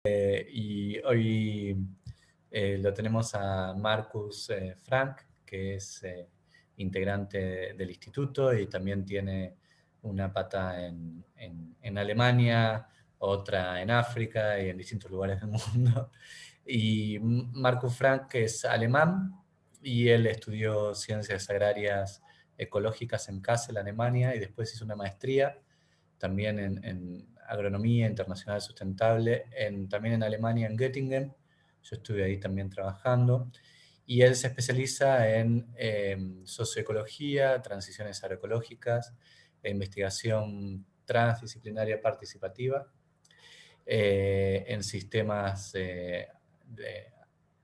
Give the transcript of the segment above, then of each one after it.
Y hoy lo tenemos a Marcus Frank, que es integrante del instituto y también tiene una pata en Alemania, otra en África y en distintos lugares del mundo. Y Marcus Frank es alemán y él estudió ciencias agrarias ecológicas en Kassel, Alemania, y después hizo una maestría también en agronomía internacional sustentable, también en Alemania, en Göttingen. Yo estuve ahí también trabajando. Y él se especializa en socioecología, transiciones agroecológicas, e investigación transdisciplinaria participativa en sistemas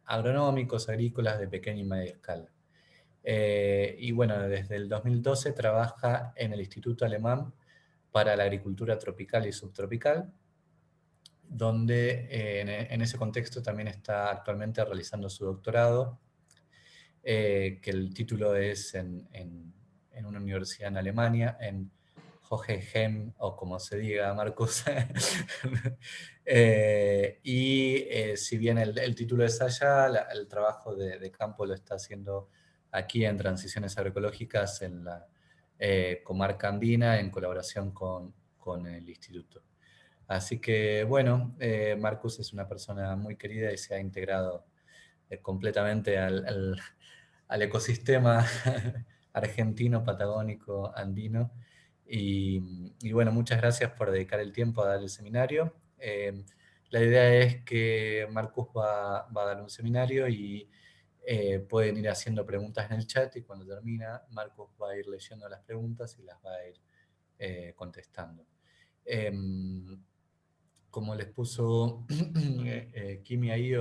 agronómicos, agrícolas de pequeña y media escala. Y bueno, desde el 2012 trabaja en el Instituto Alemán para la Agricultura Tropical y Subtropical, donde en ese contexto también está actualmente realizando su doctorado, que el título es en una universidad en Alemania, en Hohenheim, o como se diga, Marcus. Si bien el título es allá, el trabajo de campo lo está haciendo aquí en Transiciones Agroecológicas en la comarca andina, en colaboración con el instituto. Así que, bueno, Marcus es una persona muy querida y se ha integrado completamente al ecosistema argentino, patagónico, andino. Y bueno, muchas gracias por dedicar el tiempo a dar el seminario. La idea es que Marcus va a dar un seminario y pueden ir haciendo preguntas en el chat, y cuando termina, Marcus va a ir leyendo las preguntas y las va a ir contestando. Como les puso Kimi ahí,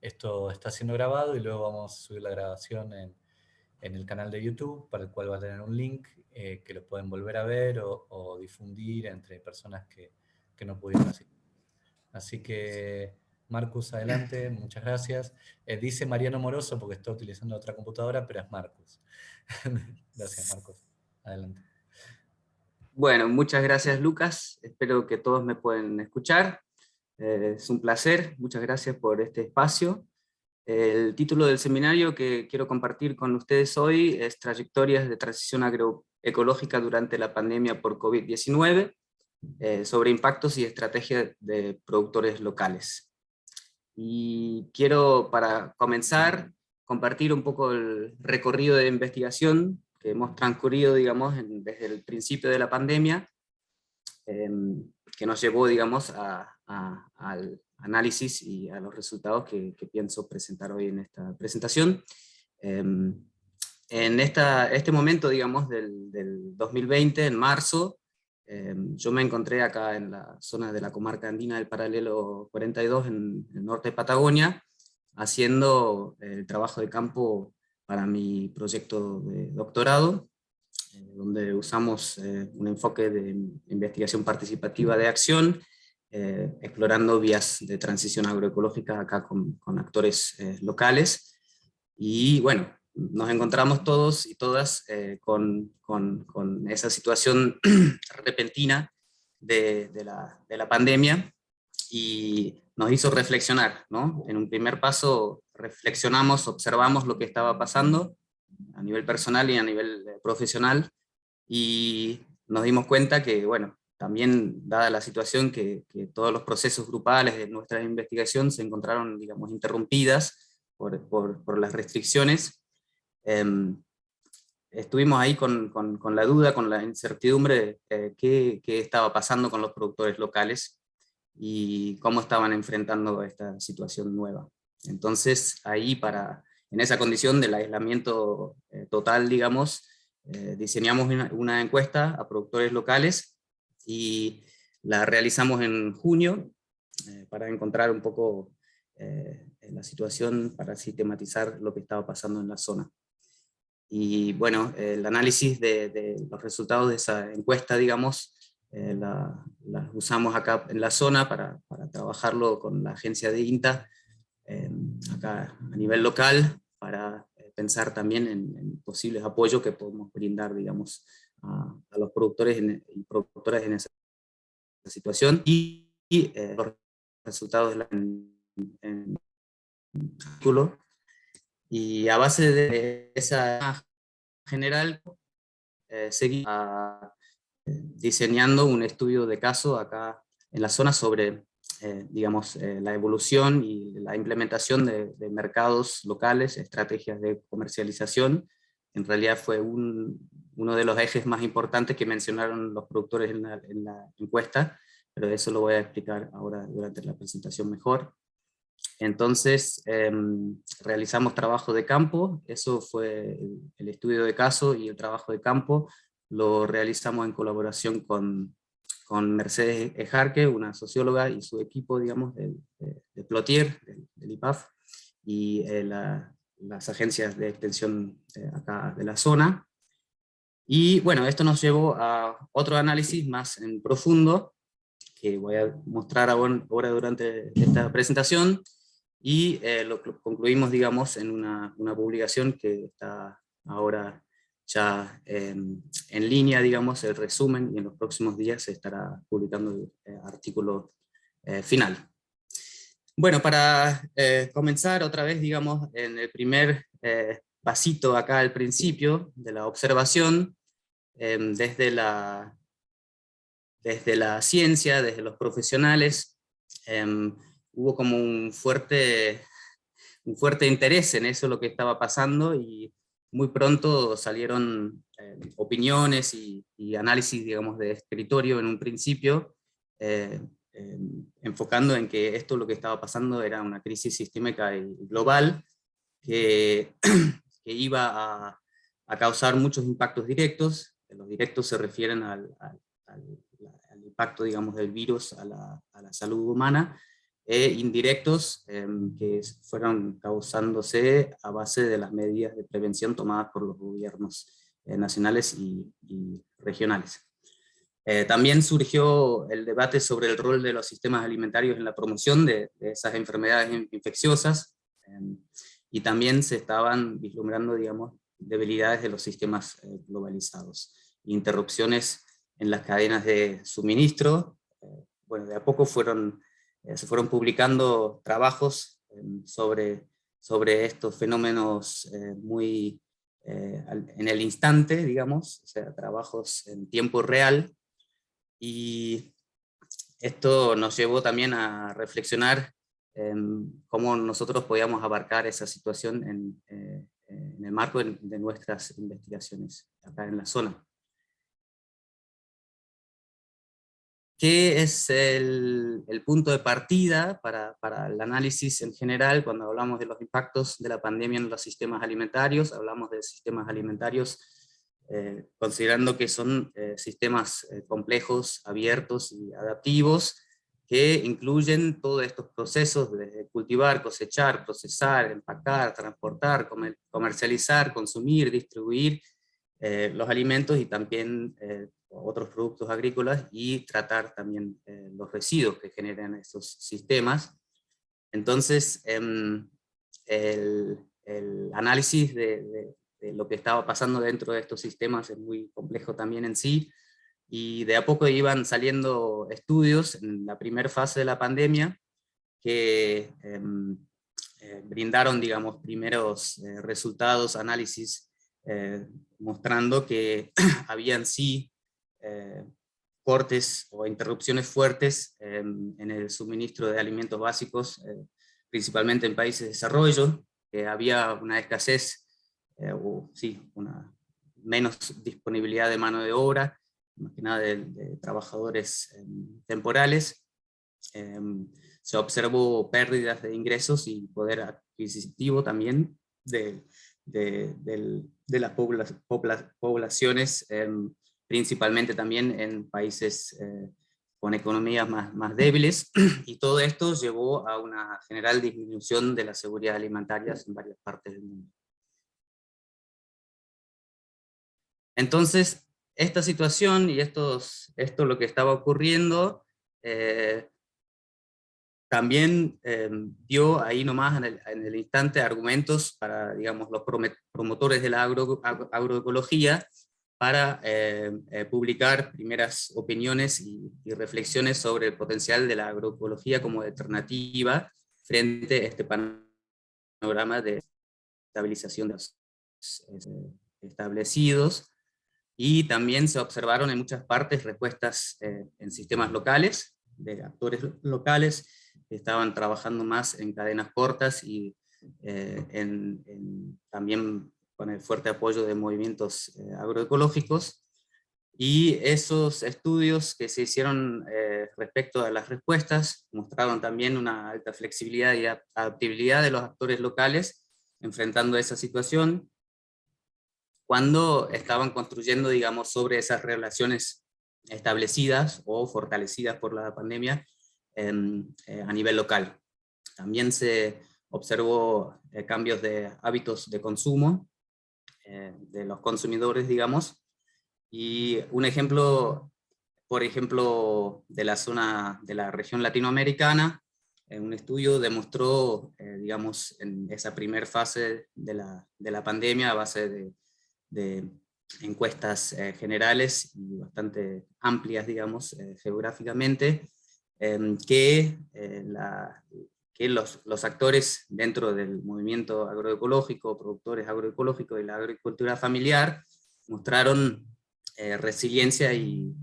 esto está siendo grabado y luego vamos a subir la grabación en el canal de YouTube, para el cual va a tener un link que lo pueden volver a ver o difundir entre personas que no pudieron asistir. Así que, Marcus, adelante, muchas gracias. Dice Mariano Moroso porque está utilizando otra computadora, pero es Marcus. Gracias, Marcus. Adelante. Bueno, muchas gracias, Lucas. Espero que todos me pueden escuchar. Es un placer. Muchas gracias por este espacio. El título del seminario que quiero compartir con ustedes hoy es Trayectorias de transición agroecológica durante la pandemia por COVID-19, sobre impactos y estrategias de productores locales. Y quiero, para comenzar, compartir un poco el recorrido de investigación que hemos transcurrido, digamos, desde el principio de la pandemia, que nos llevó, digamos, al análisis y a los resultados que pienso presentar hoy en esta presentación. En este momento, digamos, del 2020, en marzo, yo me encontré acá en la zona de la comarca andina del paralelo 42, en el norte de Patagonia, haciendo el trabajo de campo para mi proyecto de doctorado, donde usamos un enfoque de investigación participativa de acción, explorando vías de transición agroecológica acá con actores locales. Y bueno, nos encontramos todos y todas con esa situación repentina de la pandemia, y nos hizo reflexionar, ¿no? En un primer paso reflexionamos, observamos lo que estaba pasando a nivel personal y a nivel profesional, y nos dimos cuenta que, bueno, también dada la situación que todos los procesos grupales de nuestra investigación se encontraron, digamos, interrumpidas por las restricciones, estuvimos ahí con la duda, con la incertidumbre de qué estaba pasando con los productores locales y cómo estaban enfrentando esta situación nueva. Entonces, ahí en esa condición del aislamiento total, digamos, diseñamos una encuesta a productores locales y la realizamos en junio para encontrar un poco la situación, para sistematizar lo que estaba pasando en la zona. Y bueno, el análisis de los resultados de esa encuesta, digamos, la usamos acá en la zona para trabajarlo con la agencia de INTA, acá a nivel local, para pensar también en posibles apoyos que podemos brindar, digamos, a los productores y productoras en esa situación, y los resultados en artículo, y a base de esa general seguí diseñando un estudio de caso acá en la zona sobre digamos, la evolución y la implementación de mercados locales, estrategias de comercialización. En realidad fue uno de los ejes más importantes que mencionaron los productores en la encuesta, pero eso lo voy a explicar ahora durante la presentación mejor. Entonces realizamos trabajo de campo, eso fue el estudio de caso, y el trabajo de campo lo realizamos en colaboración con Mercedes Ejarque, una socióloga, y su equipo, digamos, de Plotier, del IPAF, y las agencias de extensión acá de la zona. Y bueno, esto nos llevó a otro análisis más en profundo, que voy a mostrar ahora durante esta presentación, y lo concluimos, digamos, en una publicación que está ahora ya en línea, digamos, el resumen, y en los próximos días se estará publicando el artículo final. Bueno, para comenzar otra vez, digamos, en el primer pasito acá al principio de la observación, desde la ciencia, desde los profesionales, hubo como un fuerte interés en eso, lo que estaba pasando, y muy pronto salieron opiniones y análisis, digamos, de escritorio en un principio, enfocando en que esto, lo que estaba pasando, era una crisis sistémica y global que, que iba a causar muchos impactos directos. Los directos se refieren al impacto, digamos, del virus a la salud humana, indirectos que fueron causándose a base de las medidas de prevención tomadas por los gobiernos nacionales y regionales. También surgió el debate sobre el rol de los sistemas alimentarios en la promoción de esas enfermedades infecciosas, y también se estaban vislumbrando, digamos, debilidades de los sistemas globalizados, interrupciones en las cadenas de suministro. Bueno, de a poco se fueron publicando trabajos sobre estos fenómenos muy en el instante, digamos, o sea, trabajos en tiempo real, y esto nos llevó también a reflexionar cómo nosotros podíamos abarcar esa situación en el marco de nuestras investigaciones acá en la zona. ¿Qué es el punto de partida para el análisis en general cuando hablamos de los impactos de la pandemia en los sistemas alimentarios? Hablamos de sistemas alimentarios considerando que son sistemas complejos, abiertos y adaptivos, que incluyen todos estos procesos de cultivar, cosechar, procesar, empacar, transportar, comercializar, consumir, distribuir los alimentos, y también otros productos agrícolas, y tratar también los residuos que generan estos sistemas. Entonces, el análisis de lo que estaba pasando dentro de estos sistemas es muy complejo también en sí, y de a poco iban saliendo estudios en la primera fase de la pandemia que brindaron, digamos, primeros resultados, análisis, mostrando que habían sí cortes o interrupciones fuertes en el suministro de alimentos básicos, principalmente en países de desarrollo, que había una escasez, o sí, una menos disponibilidad de mano de obra, más que nada de trabajadores temporales. Se observó pérdidas de ingresos y poder adquisitivo también de las poblaciones, principalmente también en países con economías más débiles, y todo esto llevó a una general disminución de la seguridad alimentaria en varias partes del mundo. Entonces, esta situación y esto lo que estaba ocurriendo, también dio ahí nomás en el instante argumentos para, digamos, los promotores de la agroecología, para publicar primeras opiniones y reflexiones sobre el potencial de la agroecología como alternativa frente a este panorama de estabilización de los establecidos. Y también se observaron en muchas partes respuestas en sistemas locales, de actores locales que estaban trabajando más en cadenas cortas y también con el fuerte apoyo de movimientos agroecológicos. Y esos estudios que se hicieron respecto a las respuestas mostraron también una alta flexibilidad y adaptabilidad de los actores locales enfrentando esa situación, cuando estaban construyendo, digamos, sobre esas relaciones establecidas o fortalecidas por la pandemia a nivel local. También se observó cambios de hábitos de consumo de los consumidores, digamos, y un ejemplo, por ejemplo, de la zona de la región latinoamericana, un estudio demostró, digamos, en esa primera fase de la pandemia, a base de encuestas generales y bastante amplias, digamos, geográficamente, que los actores dentro del movimiento agroecológico, productores agroecológicos y la agricultura familiar, mostraron resiliencia y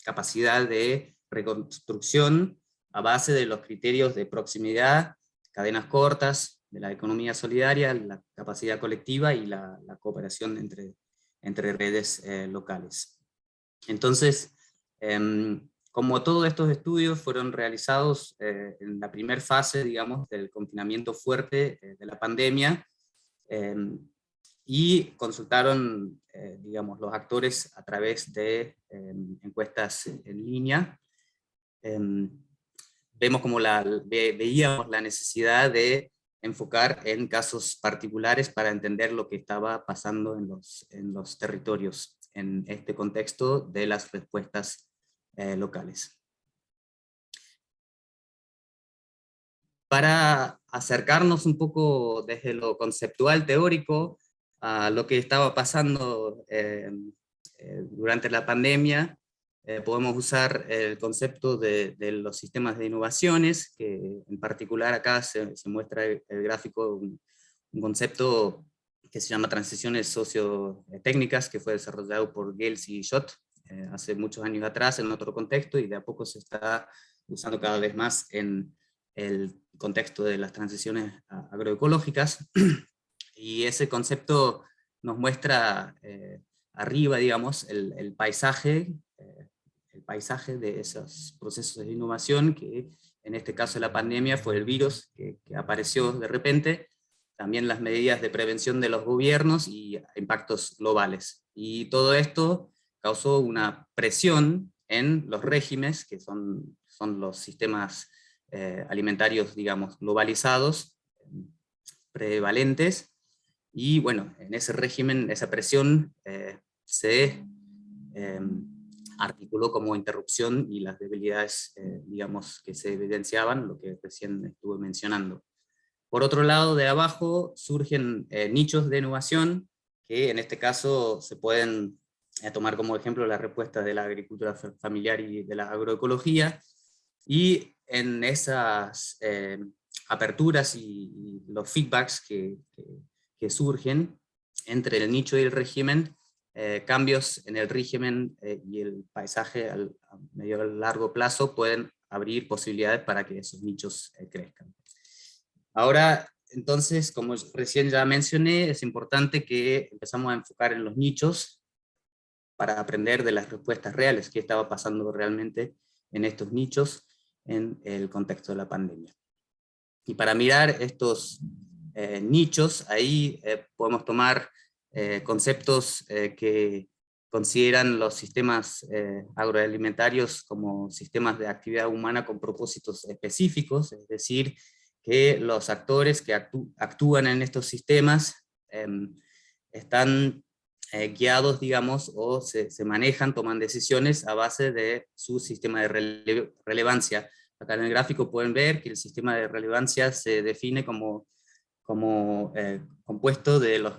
capacidad de reconstrucción a base de los criterios de proximidad, cadenas cortas, de la economía solidaria, la capacidad colectiva y la cooperación entre redes locales. Entonces, como todos estos estudios fueron realizados en la primera fase, digamos, del confinamiento fuerte de la pandemia, y consultaron, digamos, los actores a través de encuestas en línea, vemos como veíamos la necesidad de enfocar en casos particulares para entender lo que estaba pasando en los territorios, en este contexto de las respuestas locales. Para acercarnos un poco desde lo conceptual teórico a lo que estaba pasando durante la pandemia, podemos usar el concepto de los sistemas de innovaciones, que en particular acá se muestra el gráfico, un concepto que se llama transiciones sociotécnicas, que fue desarrollado por Gales y Schott hace muchos años atrás en otro contexto, y de a poco se está usando cada vez más en el contexto de las transiciones agroecológicas. Y ese concepto nos muestra arriba, digamos, el paisaje de esos procesos de innovación, que en este caso de la pandemia fue el virus que apareció de repente, también las medidas de prevención de los gobiernos y impactos globales. Y todo esto causó una presión en los regímenes, que son los sistemas alimentarios, digamos, globalizados, prevalentes, y bueno, en ese régimen, esa presión se articuló como interrupción y las debilidades, digamos, que se evidenciaban, lo que recién estuve mencionando. Por otro lado, de abajo surgen nichos de innovación, que en este caso se pueden tomar como ejemplo la respuesta de la agricultura familiar y de la agroecología, y en esas aperturas y los feedbacks que surgen entre el nicho y el régimen, cambios en el régimen y el paisaje a medio y largo plazo pueden abrir posibilidades para que esos nichos crezcan. Ahora, entonces, como recién ya mencioné, es importante que empezamos a enfocar en los nichos para aprender de las respuestas reales, qué estaba pasando realmente en estos nichos en el contexto de la pandemia. Y para mirar estos nichos, ahí podemos tomar conceptos que consideran los sistemas agroalimentarios como sistemas de actividad humana con propósitos específicos, es decir, que los actores que actúan en estos sistemas están guiados, digamos, o se manejan, toman decisiones a base de su sistema de relevancia. Acá en el gráfico pueden ver que el sistema de relevancia se define como compuesto de los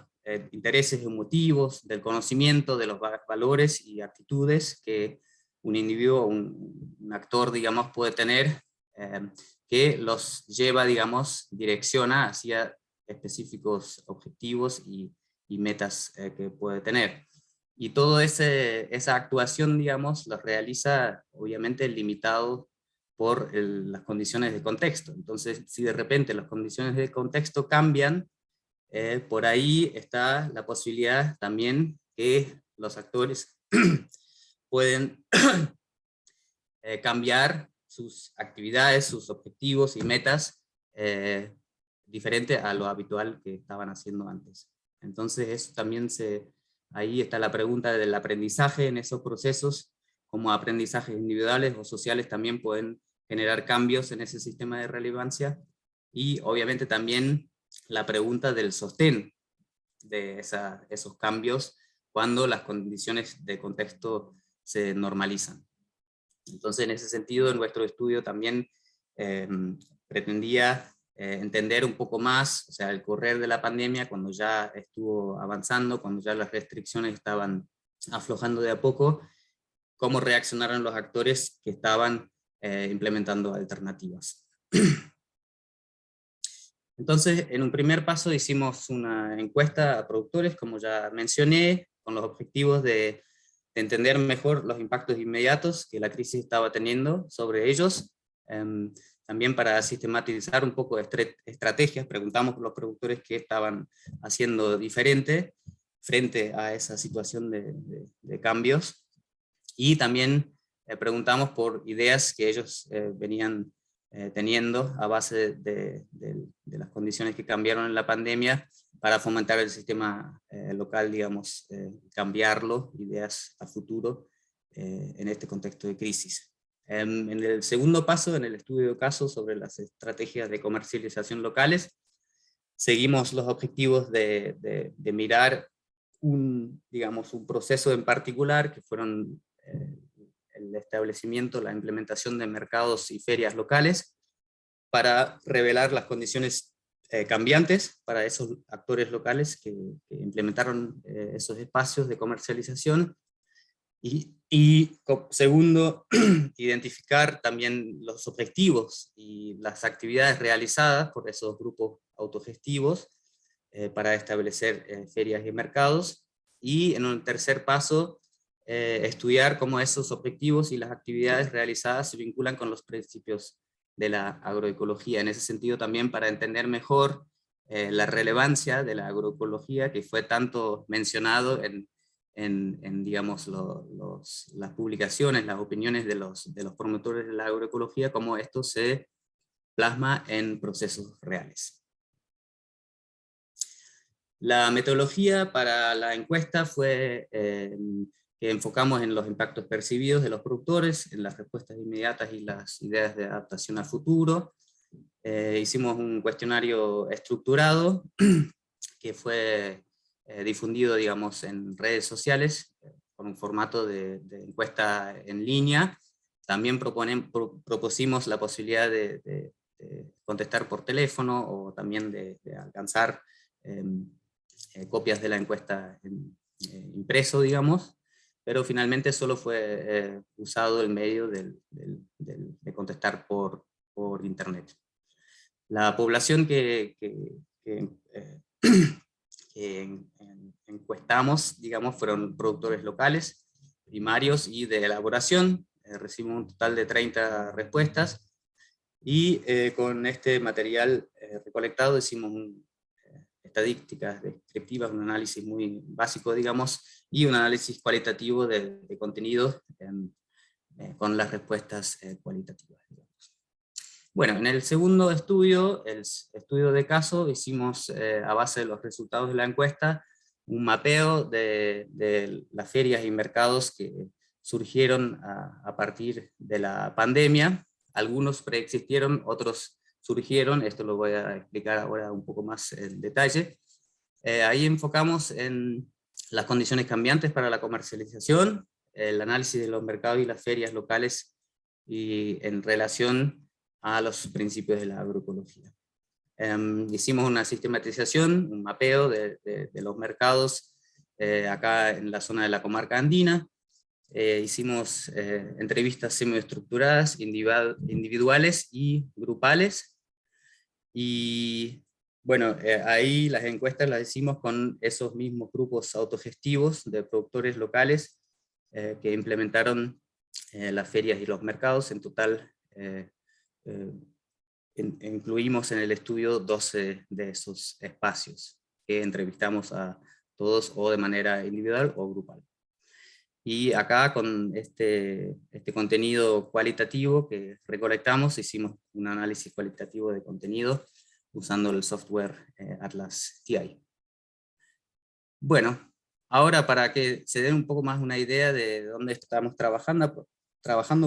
intereses emotivos, del conocimiento, de los valores y actitudes que un individuo, un actor, digamos, puede tener, que los lleva, digamos, direcciona hacia específicos objetivos y metas que puede tener. Y toda esa actuación, digamos, la realiza obviamente limitado por las condiciones de contexto. Entonces, si de repente las condiciones de contexto cambian, por ahí está la posibilidad también que los actores pueden cambiar sus actividades, sus objetivos y metas diferente a lo habitual que estaban haciendo antes. Entonces eso también ahí está la pregunta del aprendizaje en esos procesos, como aprendizajes individuales o sociales también pueden generar cambios en ese sistema de relevancia, y obviamente también la pregunta del sostén de esos cambios cuando las condiciones de contexto se normalizan. Entonces, en ese sentido, en nuestro estudio también pretendía entender un poco más, o sea, el correr de la pandemia, cuando ya estuvo avanzando, cuando ya las restricciones estaban aflojando de a poco, cómo reaccionaron los actores que estaban implementando alternativas. Entonces, en un primer paso hicimos una encuesta a productores, como ya mencioné, con los objetivos de entender mejor los impactos inmediatos que la crisis estaba teniendo sobre ellos. También para sistematizar un poco estrategias, preguntamos a los productores qué estaban haciendo diferente frente a esa situación de cambios. Y también preguntamos por ideas que ellos venían teniendo a base de las condiciones que cambiaron en la pandemia para fomentar el sistema local, digamos, cambiarlo, ideas a futuro en este contexto de crisis. En el segundo paso, en el estudio de caso sobre las estrategias de comercialización locales, seguimos los objetivos de mirar digamos, un proceso en particular, que fueron el establecimiento, la implementación de mercados y ferias locales, para revelar las condiciones cambiantes para esos actores locales que implementaron esos espacios de comercialización, y segundo, identificar también los objetivos y las actividades realizadas por esos grupos autogestivos para establecer ferias y mercados, y en un tercer paso, estudiar cómo esos objetivos y las actividades realizadas se vinculan con los principios de la agroecología. En ese sentido también para entender mejor la relevancia de la agroecología, que fue tanto mencionado en digamos, las publicaciones, las opiniones de los promotores de la agroecología, cómo esto se plasma en procesos reales. La metodología para la encuesta fue que enfocamos en los impactos percibidos de los productores, en las respuestas inmediatas y las ideas de adaptación al futuro. Hicimos un cuestionario estructurado que fue difundido, digamos, en redes sociales, con un formato de encuesta en línea. También propusimos la posibilidad de contestar por teléfono, o también de alcanzar copias de la encuesta impreso, digamos, pero finalmente solo fue usado el medio de contestar por internet. La población que encuestamos, digamos, fueron productores locales, primarios y de elaboración. Recibimos un total de 30 respuestas, y con este material recolectado hicimos estadísticas descriptivas, un análisis muy básico, digamos, y un análisis cualitativo de contenidos con las respuestas cualitativas, digamos. Bueno, en el segundo estudio, el estudio de caso, hicimos a base de los resultados de la encuesta un mapeo de las ferias y mercados que surgieron a partir de la pandemia. Algunos preexistieron, otros surgieron, esto lo voy a explicar ahora un poco más en detalle. Ahí enfocamos en las condiciones cambiantes para la comercialización, el análisis de los mercados y las ferias locales y en relación a los principios de la agroecología. Hicimos una sistematización, un mapeo de los mercados acá en la zona de la comarca andina. Hicimos entrevistas semiestructuradas, individuales y grupales. Y bueno, ahí las encuestas las hicimos con esos mismos grupos autogestivos de productores locales que implementaron las ferias y los mercados. En total incluimos en el estudio 12 de esos espacios, que entrevistamos a todos o de manera individual o grupal. Y acá con este contenido cualitativo que recolectamos, hicimos un análisis cualitativo de contenido usando el software Atlas TI. Bueno, ahora para que se den un poco más una idea de dónde estamos trabajando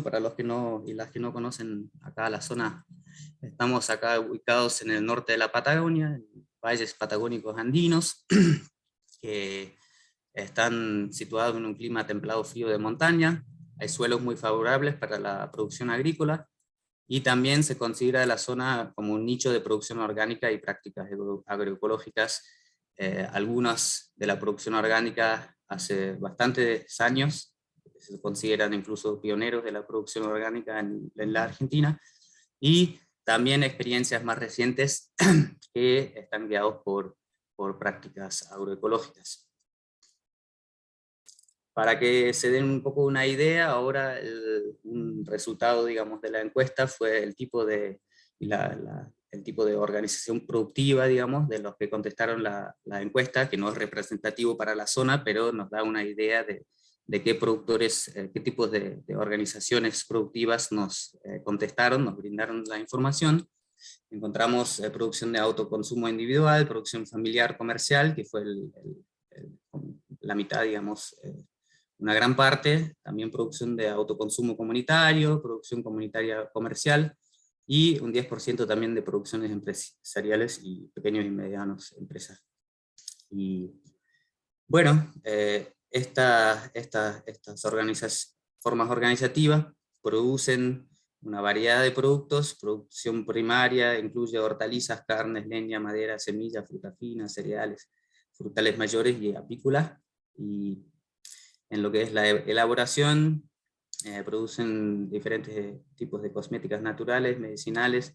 para los que no y las que no conocen acá la zona, estamos acá ubicados en el norte de la Patagonia, en valles patagónicos andinos, que están situados en un clima templado frío de montaña, hay suelos muy favorables para la producción agrícola, y también se considera la zona como un nicho de producción orgánica y prácticas agroecológicas. Algunas de la producción orgánica hace bastantes años, se consideran incluso pioneros de la producción orgánica en la Argentina, y también experiencias más recientes que están guiados por prácticas agroecológicas. Para que se den un poco una idea, ahora un resultado, digamos, de la encuesta fue el tipo de, el tipo de organización productiva, digamos, de los que contestaron la encuesta, que no es representativo para la zona, pero nos da una idea de qué productores, qué tipos de organizaciones productivas nos contestaron, nos brindaron la información. Encontramos producción de autoconsumo individual, producción familiar comercial, que fue la mitad, digamos, una gran parte, también producción de autoconsumo comunitario, producción comunitaria comercial, y un 10% también de producciones empresariales y pequeños y medianos empresas. Y bueno, estas formas organizativas producen una variedad de productos. Producción primaria incluye hortalizas, carnes, leña, madera, semillas, fruta fina, cereales, frutales mayores y apícolas. Y en lo que es la elaboración, producen diferentes tipos de cosméticas naturales, medicinales,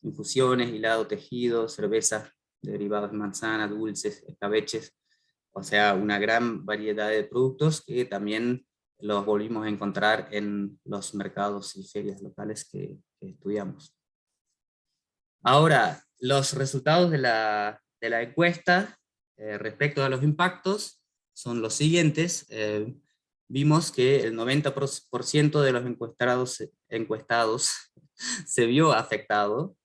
infusiones, hilado, tejido, cervezas, derivados de manzana, dulces, escabeches, o sea, una gran variedad de productos que también los volvimos a encontrar en los mercados y ferias locales que estudiamos. Ahora, los resultados de la encuesta respecto a los impactos son los siguientes. Vimos que el 90% de los encuestados se vio afectado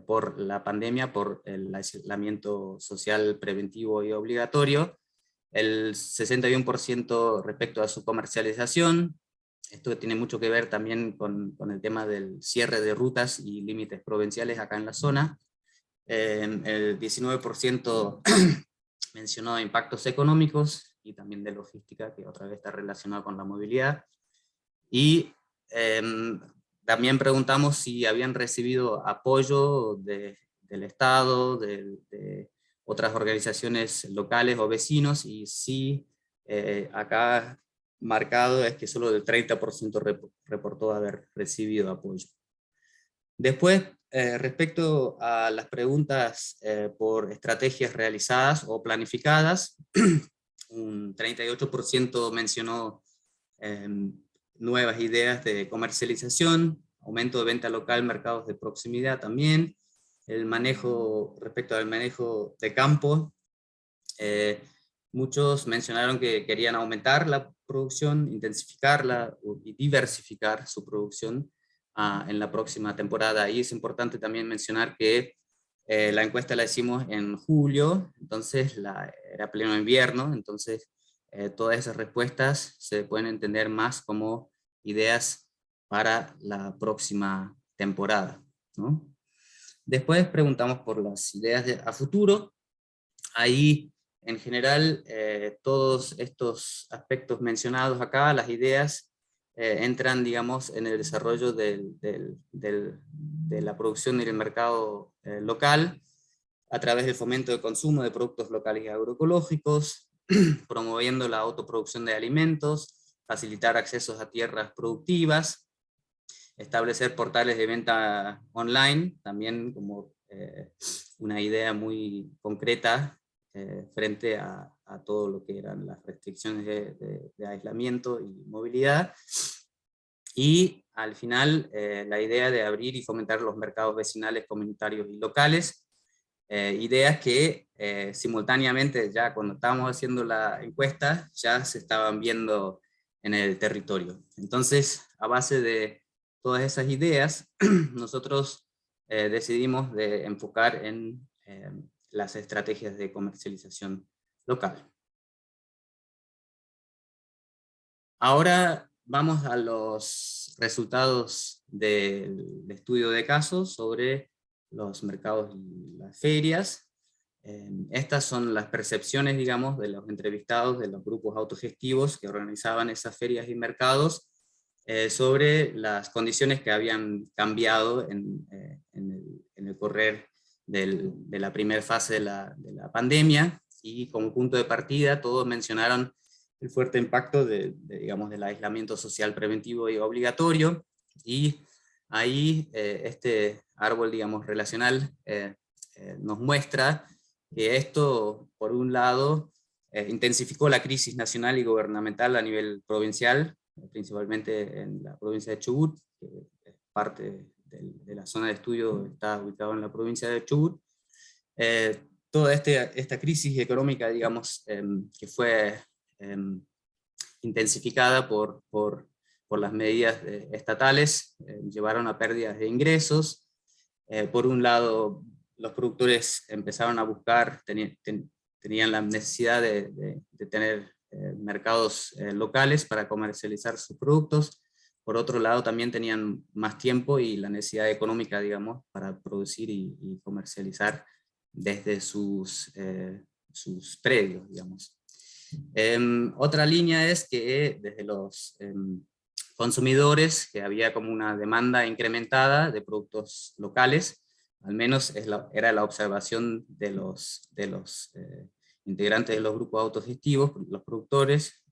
por la pandemia, por el aislamiento social preventivo y obligatorio. El 61% respecto a su comercialización. Esto tiene mucho que ver también con el tema del cierre de rutas y límites provinciales acá en la zona. El 19% mencionó impactos económicos y también de logística, que otra vez está relacionado con la movilidad. Y también preguntamos si habían recibido apoyo del Estado, de otras organizaciones locales o vecinos, y sí, acá marcado es que solo el 30% reportó haber recibido apoyo. Después, respecto a las preguntas por estrategias realizadas o planificadas, un 38% mencionó nuevas ideas de comercialización, aumento de venta local, mercados de proximidad también, el manejo, respecto al manejo de campo, muchos mencionaron que querían aumentar la producción, intensificarla y diversificar su producción en la próxima temporada. Y es importante también mencionar que la encuesta la hicimos en julio, entonces era pleno invierno, entonces todas esas respuestas se pueden entender más como ideas para la próxima temporada, ¿no? Después preguntamos por las ideas a futuro. Ahí, en general, todos estos aspectos mencionados acá, las ideas, entran, digamos, en el desarrollo de la producción y el mercado local, a través del fomento de consumo de productos locales y agroecológicos, promoviendo la autoproducción de alimentos, facilitar accesos a tierras productivas, establecer portales de venta online, también como una idea muy concreta frente a todo lo que eran las restricciones de aislamiento y movilidad. Y al final la idea de abrir y fomentar los mercados vecinales, comunitarios y locales, ideas que simultáneamente, ya cuando estábamos haciendo la encuesta, ya se estaban viendo en el territorio. Entonces, a base de todas esas ideas, nosotros decidimos de enfocar en las estrategias de comercialización local. Ahora vamos a los resultados del estudio de casos sobre los mercados y las ferias. Estas son las percepciones, digamos, de los entrevistados, de los grupos autogestivos que organizaban esas ferias y mercados, sobre las condiciones que habían cambiado en el correr de la primera fase de la pandemia, y como punto de partida todos mencionaron el fuerte impacto digamos, del aislamiento social preventivo y obligatorio, y ahí este árbol, digamos, relacional nos muestra que esto, por un lado, intensificó la crisis nacional y gubernamental a nivel provincial, principalmente en la provincia de Chubut, que parte de la zona de estudio está ubicado en la provincia de Chubut. Toda esta crisis económica, digamos, que fue intensificada por las medidas estatales, llevaron a pérdidas de ingresos. Por un lado, los productores empezaron a buscar, tenían la necesidad de tener mercados locales para comercializar sus productos. Por otro lado, también tenían más tiempo y la necesidad económica, digamos, para producir y comercializar desde sus predios, digamos. Otra línea es que desde los consumidores, que había como una demanda incrementada de productos locales, al menos era la observación de los integrantes de los grupos autogestivos, los productores.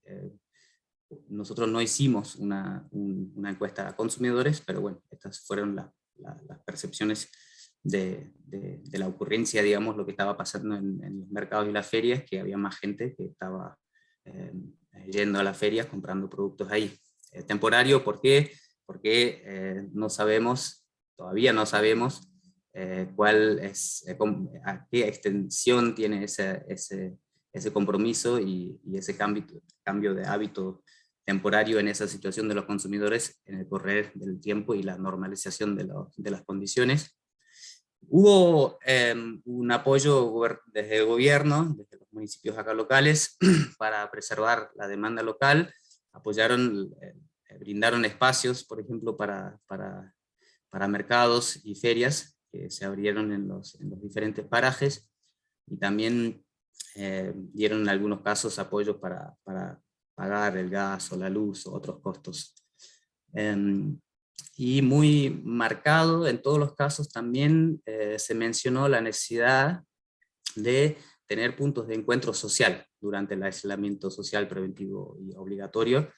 Nosotros no hicimos una encuesta a consumidores, pero bueno, estas fueron las percepciones de la ocurrencia, digamos, lo que estaba pasando en los mercados y las ferias, que había más gente que estaba yendo a las ferias comprando productos ahí. Temporario, ¿por qué? Porque no sabemos, todavía no sabemos cuál es, a qué extensión tiene ese compromiso y ese cambio de hábito temporario en esa situación de los consumidores en el correr del tiempo y la normalización de las condiciones. Hubo un apoyo desde el gobierno, desde los municipios acá locales, para preservar la demanda local. Apoyaron, brindaron espacios, por ejemplo, para mercados y ferias que se abrieron en los diferentes parajes, y también dieron en algunos casos apoyo para pagar el gas o la luz o otros costos. Y muy marcado en todos los casos también se mencionó la necesidad de tener puntos de encuentro social durante el aislamiento social preventivo y obligatorio.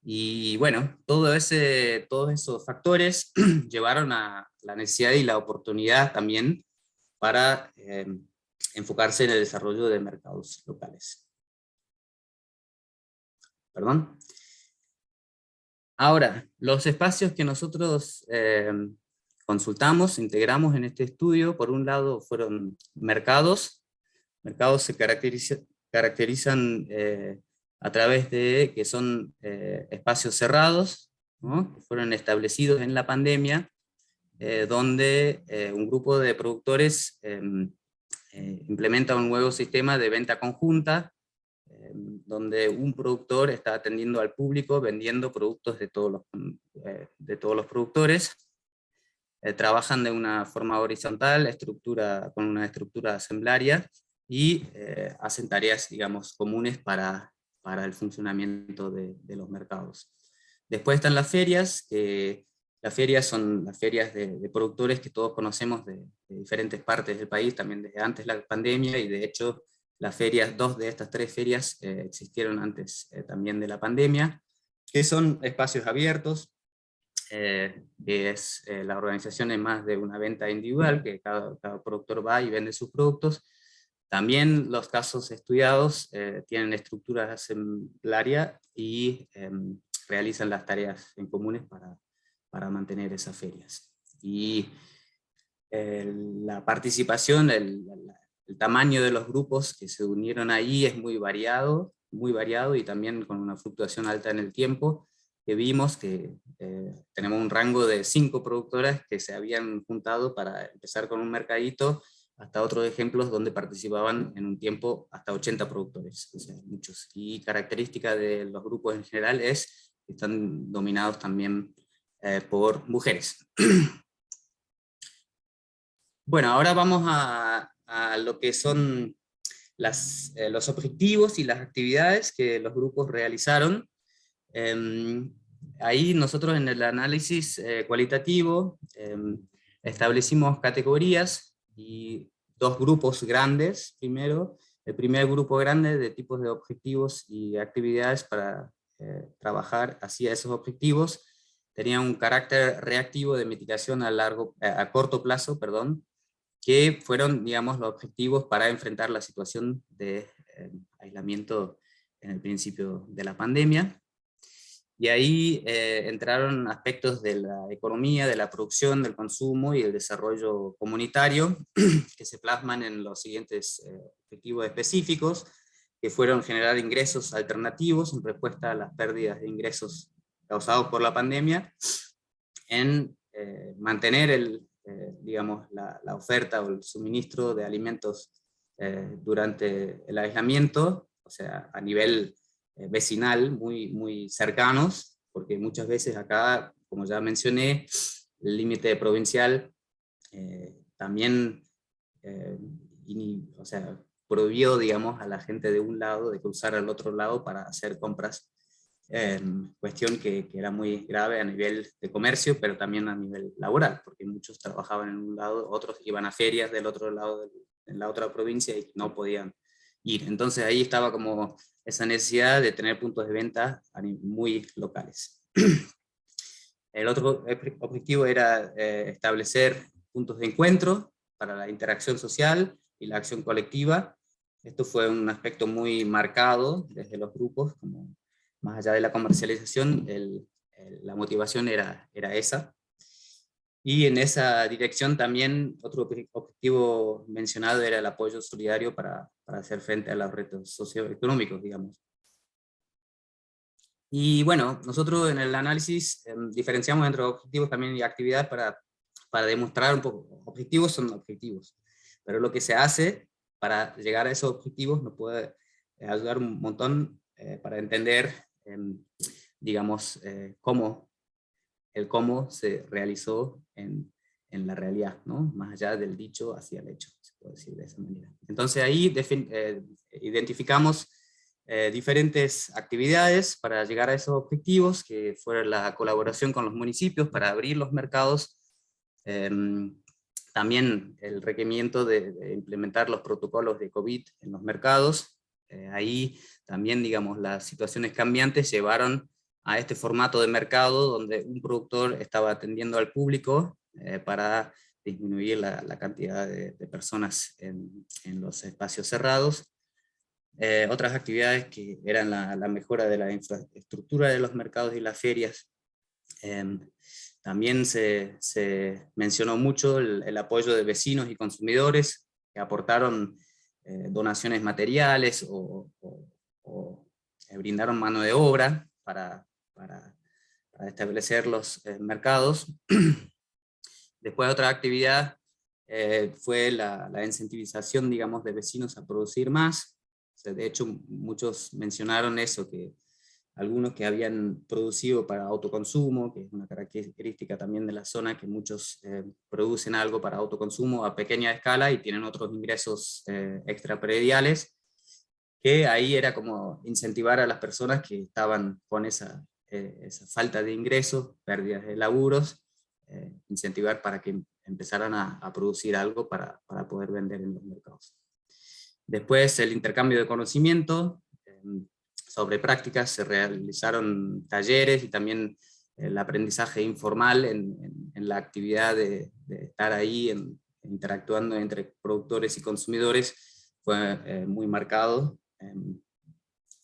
Y bueno, todos esos factores llevaron a la necesidad y la oportunidad también para enfocarse en el desarrollo de mercados locales. Perdón. Ahora, los espacios que nosotros consultamos, integramos en este estudio, por un lado fueron mercados. Mercados se caracterizan a través de que son espacios cerrados, ¿no?, que fueron establecidos en la pandemia, donde un grupo de productores implementa un nuevo sistema de venta conjunta, donde un productor está atendiendo al público, vendiendo productos de todos los productores. Trabajan de una forma horizontal, con una estructura asamblearia, y hacen tareas, digamos, comunes para el funcionamiento de los mercados. Después están las ferias, que las ferias son las ferias de productores que todos conocemos de diferentes partes del país, también desde antes de la pandemia, y de hecho las ferias, 2 de estas 3 ferias existieron antes también de la pandemia, que son espacios abiertos, que es la organización es más de una venta individual, que cada productor va y vende sus productos. También los casos estudiados tienen estructuras asamblarias y realizan las tareas en comunes para mantener esas ferias. Y la participación, el tamaño de los grupos que se unieron ahí es muy variado, y también con una fluctuación alta en el tiempo, que vimos que tenemos un rango de 5 productoras que se habían juntado para empezar con un mercadito, hasta otros ejemplos donde participaban en un tiempo hasta 80 productores, o sea, muchos. Y característica de los grupos en general es que están dominados también por mujeres. Bueno, ahora vamos a lo que son los objetivos y las actividades que los grupos realizaron. Ahí nosotros en el análisis cualitativo establecimos categorías y 2 grupos grandes primero. El primer grupo grande de tipos de objetivos y actividades para trabajar hacia esos objetivos tenía un carácter reactivo de mitigación a corto plazo, perdón, que fueron, digamos, los objetivos para enfrentar la situación de aislamiento en el principio de la pandemia. Y ahí entraron aspectos de la economía, de la producción, del consumo y el desarrollo comunitario, que se plasman en los siguientes objetivos específicos, que fueron generar ingresos alternativos en respuesta a las pérdidas de ingresos causados por la pandemia, en mantener digamos, la oferta o el suministro de alimentos durante el aislamiento, o sea, a nivel vecinal, muy cercanos, porque muchas veces acá, como ya mencioné, el límite provincial también o sea, prohibió, digamos, a la gente de un lado de cruzar al otro lado para hacer compras, cuestión que era muy grave a nivel de comercio, pero también a nivel laboral, porque muchos trabajaban en un lado, otros iban a ferias del otro lado, en la otra provincia, y no podían ir. Entonces ahí estaba como esa necesidad de tener puntos de venta muy locales. El otro objetivo era establecer puntos de encuentro para la interacción social y la acción colectiva. Esto fue un aspecto muy marcado desde los grupos, como más allá de la comercialización, la motivación era esa. Y en esa dirección también otro objetivo mencionado era el apoyo solidario para hacer frente a los retos socioeconómicos, digamos. Y bueno, nosotros en el análisis diferenciamos entre objetivos también y actividades para demostrar un poco. Objetivos son objetivos, pero lo que se hace para llegar a esos objetivos nos puede ayudar un montón para entender, digamos, cómo se realizó en la realidad, ¿no? Más allá del dicho hacia el hecho, se puede decir de esa manera. Entonces ahí identificamos diferentes actividades para llegar a esos objetivos, que fueron la colaboración con los municipios para abrir los mercados, también el requerimiento de implementar los protocolos de COVID en los mercados. Ahí también, digamos, las situaciones cambiantes llevaron a este formato de mercado donde un productor estaba atendiendo al público para disminuir la cantidad de personas en los espacios cerrados. Otras actividades que eran la mejora de la infraestructura de los mercados y las ferias. También se mencionó mucho el apoyo de vecinos y consumidores que aportaron donaciones materiales o brindaron mano de obra para establecer los mercados. Después otra actividad fue la incentivización, digamos, de vecinos a producir más. O sea, de hecho, muchos mencionaron eso, que algunos que habían producido para autoconsumo, que es una característica también de la zona, que muchos producen algo para autoconsumo a pequeña escala y tienen otros ingresos extraprediales, que ahí era como incentivar a las personas que estaban con esa esa falta de ingresos, pérdidas de laburos, incentivar para que empezaran a producir algo para poder vender en los mercados. Después el intercambio de conocimiento, sobre prácticas se realizaron talleres y también el aprendizaje informal en la actividad de estar ahí interactuando entre productores y consumidores fue muy marcado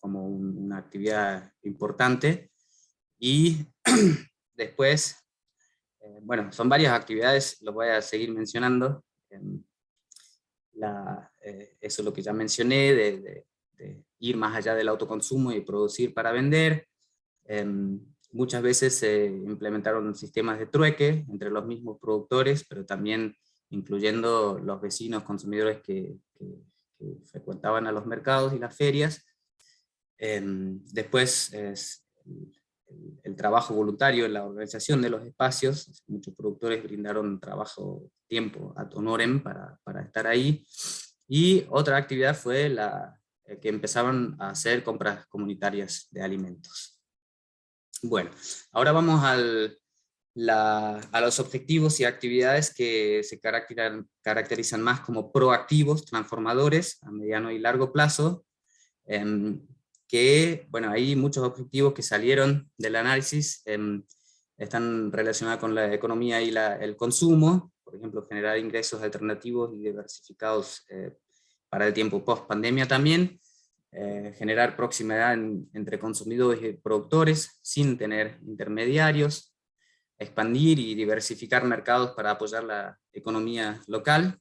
como una actividad importante. Y después, bueno, son varias actividades, lo voy a seguir mencionando. Eso es lo que ya mencioné, de ir más allá del autoconsumo y producir para vender. Muchas veces se implementaron sistemas de trueque entre los mismos productores, pero también incluyendo los vecinos consumidores que frecuentaban a los mercados y las ferias. Después el trabajo voluntario en la organización de los espacios. Muchos productores brindaron trabajo, tiempo ad honorem para estar ahí. Y otra actividad fue que empezaban a hacer compras comunitarias de alimentos. Bueno, ahora vamos a los objetivos y actividades que se caracterizan más como proactivos, transformadores, a mediano y largo plazo, que, bueno, hay muchos objetivos que salieron del análisis, están relacionados con la economía y el consumo, por ejemplo, generar ingresos alternativos y diversificados para el tiempo post-pandemia también, generar proximidad entre consumidores y productores sin tener intermediarios, expandir y diversificar mercados para apoyar la economía local,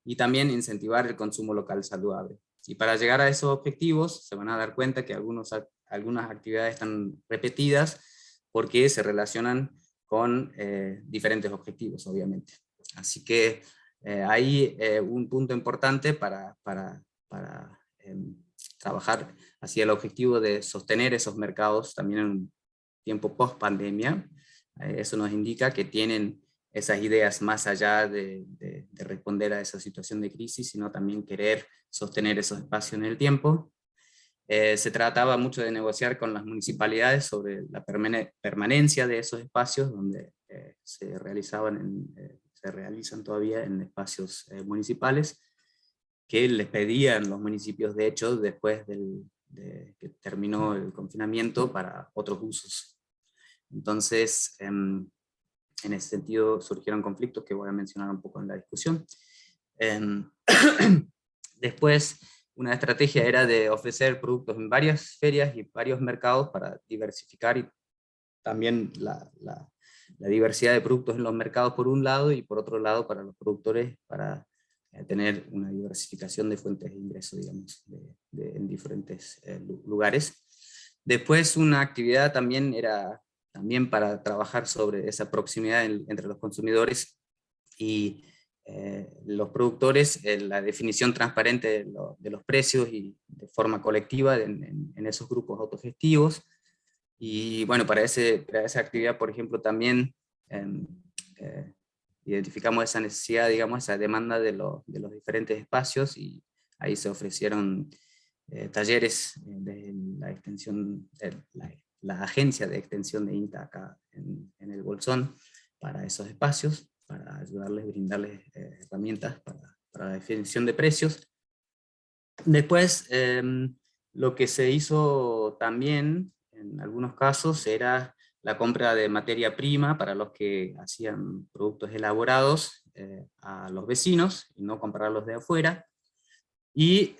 y también incentivar el consumo local saludable. Y para llegar a esos objetivos se van a dar cuenta que algunas actividades están repetidas porque se relacionan con diferentes objetivos, obviamente. Así que hay un punto importante para trabajar hacia el objetivo de sostener esos mercados también en un tiempo post pandemia. Eso nos indica que tienen esas ideas más allá de responder a esa situación de crisis, sino también querer sostener esos espacios en el tiempo. Se trataba mucho de negociar con las municipalidades sobre la permanencia de esos espacios, donde se realizan todavía en espacios municipales, que les pedían los municipios, de hecho, después de que terminó el confinamiento, para otros usos. Entonces, en ese sentido surgieron conflictos que voy a mencionar un poco en la discusión. Después, una estrategia era de ofrecer productos en varias ferias y varios mercados para diversificar y también la diversidad de productos en los mercados por un lado, y por otro lado para los productores para tener una diversificación de fuentes de ingreso, digamos, en diferentes lugares. Después una actividad también era para trabajar sobre esa proximidad entre los consumidores y los productores, la definición transparente de los precios y de forma colectiva en esos grupos autogestivos. Y bueno, para esa actividad, por ejemplo, también identificamos esa necesidad, digamos, esa demanda de los diferentes espacios, y ahí se ofrecieron talleres de la extensión, la agencia de extensión de INTA acá en el Bolsón, para esos espacios, para ayudarles, brindarles herramientas para la definición de precios. Después, lo que se hizo también, en algunos casos, era la compra de materia prima para los que hacían productos elaborados a los vecinos, y no comprarlos de afuera. Y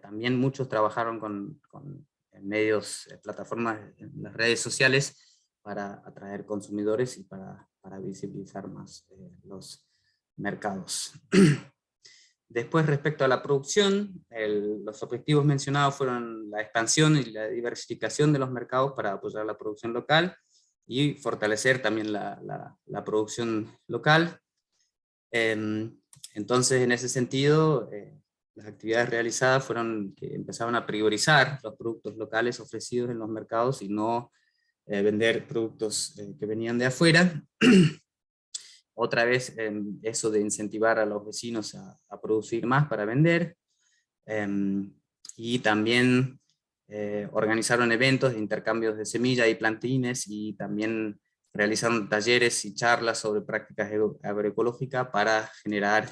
también muchos trabajaron con medios, plataformas en las redes sociales para atraer consumidores y para visibilizar más los mercados. Después, respecto a la producción, los objetivos mencionados fueron la expansión y la diversificación de los mercados para apoyar la producción local y fortalecer también la producción local. Entonces, en ese sentido, las actividades realizadas fueron que empezaban a priorizar los productos locales ofrecidos en los mercados y no vender productos que venían de afuera. Otra vez, eso de incentivar a los vecinos a producir más para vender. Y también organizaron eventos de intercambios de semillas y plantines, y también realizaron talleres y charlas sobre prácticas agroecológicas para generar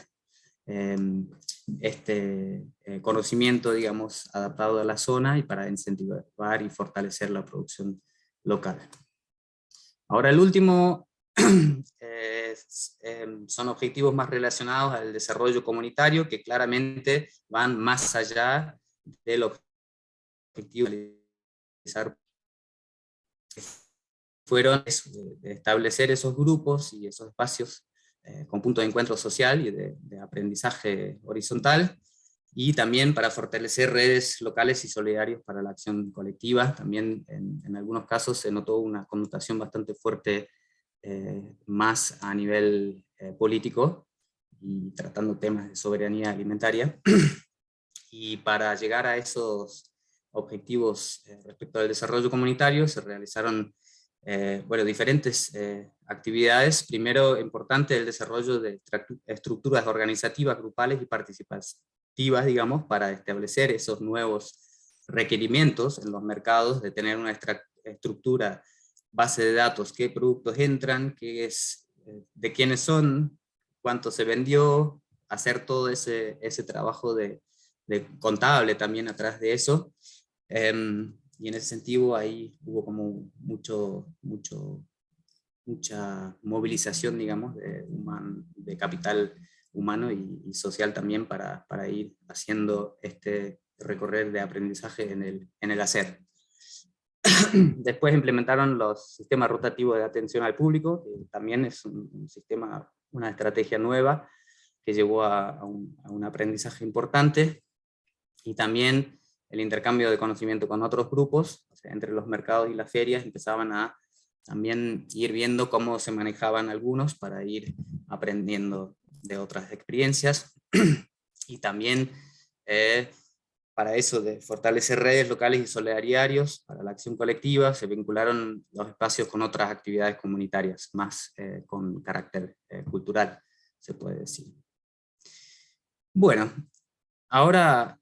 conocimiento, digamos, adaptado a la zona y para incentivar y fortalecer la producción local. Ahora el último son objetivos más relacionados al desarrollo comunitario, que claramente van más allá del objetivo de fueron de establecer esos grupos y esos espacios con puntos de encuentro social y de aprendizaje horizontal, y también para fortalecer redes locales y solidarios para la acción colectiva. También en algunos casos se notó una connotación bastante fuerte más a nivel político, y tratando temas de soberanía alimentaria. Y para llegar a esos objetivos respecto al desarrollo comunitario se realizaron diferentes actividades. Primero, importante, el desarrollo de estructuras organizativas, grupales y participativas, digamos, para establecer esos nuevos requerimientos en los mercados, de tener una estructura, base de datos, qué productos entran, qué es, de quiénes son, cuánto se vendió, hacer todo ese trabajo de contable también atrás de eso. Y en ese sentido ahí hubo como mucha movilización, digamos, de capital humano y social también para ir haciendo este recorrer de aprendizaje en el hacer. Después implementaron los sistemas rotativos de atención al público, que también es un sistema, una estrategia nueva que llevó a un aprendizaje importante, y también el intercambio de conocimiento con otros grupos, o sea, entre los mercados y las ferias empezaban a también ir viendo cómo se manejaban algunos para ir aprendiendo de otras experiencias. Y también para eso de fortalecer redes locales y solidarios para la acción colectiva, se vincularon los espacios con otras actividades comunitarias, más con carácter cultural, se puede decir. Bueno, ahora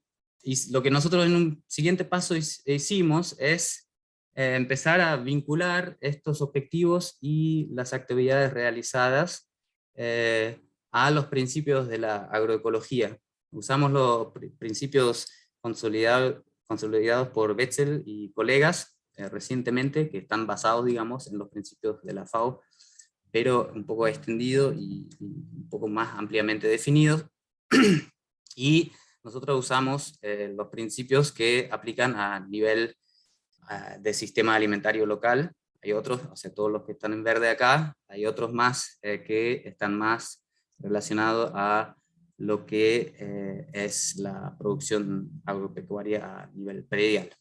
lo que nosotros en un siguiente paso hicimos es empezar a vincular estos objetivos y las actividades realizadas a los principios de la agroecología. Usamos los principios consolidados por Wetzel y colegas recientemente, que están basados, digamos, en los principios de la FAO, pero un poco extendido y un poco más ampliamente definidos. Y nosotros usamos los principios que aplican a nivel de sistema alimentario local. Hay otros, o sea, todos los que están en verde acá, hay otros más que están más relacionados a lo que es la producción agropecuaria a nivel predial.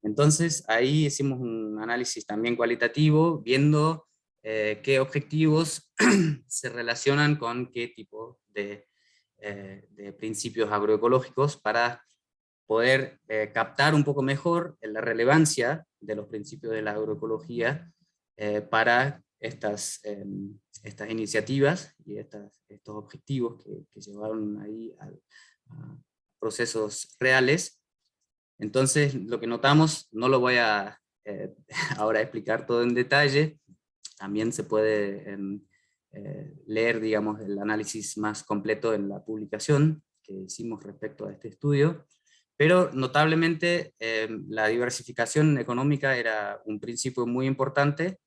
Entonces ahí hicimos un análisis también cualitativo, viendo qué objetivos se relacionan con qué tipo de principios agroecológicos, para poder captar un poco mejor la relevancia de los principios de la agroecología para estas iniciativas y estos objetivos que llevaron ahí a procesos reales. Entonces lo que notamos, no lo voy a ahora explicar todo en detalle, también se puede leer, digamos, el análisis más completo en la publicación que hicimos respecto a este estudio, pero notablemente la diversificación económica era un principio muy importante.